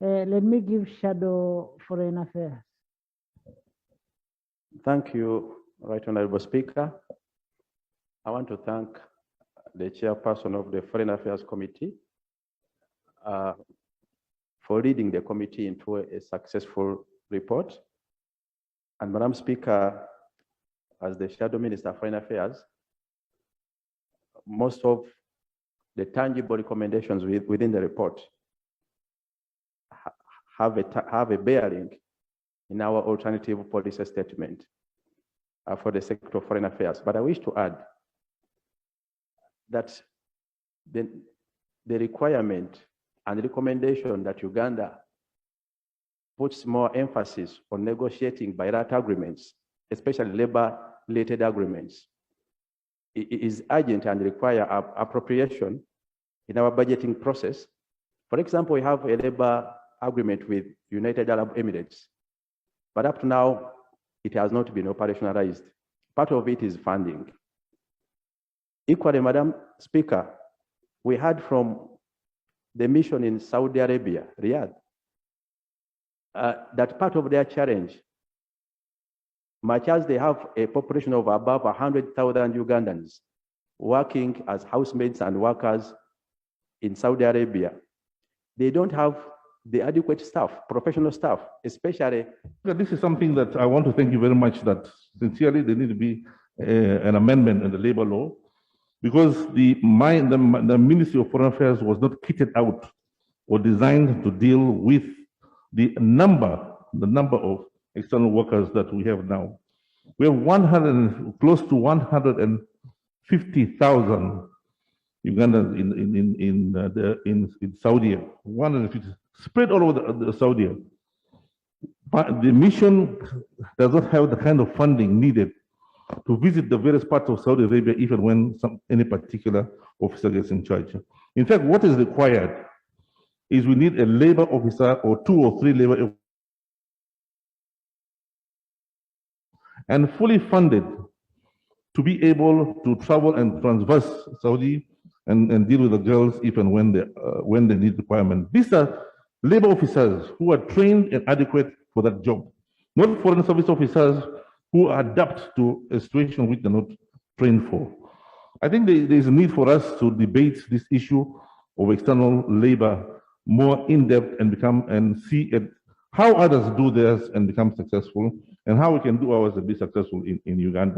Let me give Shadow Foreign Affairs. Thank you, Right Honorable Speaker. I want to thank the chairperson of the Foreign Affairs Committee for leading the committee into a successful report. And Madam Speaker, as the Shadow Minister of Foreign Affairs, most of the tangible recommendations within the report have a bearing in our alternative policy statement for the sector of foreign affairs. But I wish to add that the requirement and recommendation that Uganda puts more emphasis on negotiating bilateral agreements, especially labor-related agreements, is urgent and require appropriation in our budgeting process. For example, we have a labor agreement with United Arab Emirates, but up to now, it has not been operationalized. Part of it is funding. Equally, Madam Speaker, we heard from the mission in Saudi Arabia, Riyadh, that part of their challenge, much as they have a population of above 100,000 Ugandans working as housemaids and workers in Saudi Arabia, they don't have the adequate staff, professional staff, especially. This is something that I want to thank you very much, that sincerely there need to be an amendment in the labor law, because the Ministry of Foreign Affairs was not kitted out or designed to deal with the number of external workers that we have now. We have close to 150,000 Ugandans in Saudi, 150, spread all over the Saudi. But the mission does not have the kind of funding needed to visit the various parts of Saudi Arabia, even when any particular officer gets in charge. In fact, what is required is we need a labor officer or 2 or 3 labor officers, and fully funded to be able to travel and transverse Saudi and deal with the girls even when they need requirement. These are labor officers who are trained and adequate for that job, not foreign service officers who adapt to a situation which they're not trained for. I think there is a need for us to debate this issue of external labor more in depth and see how others do theirs and become successful, and how we can do ours and be successful in Uganda.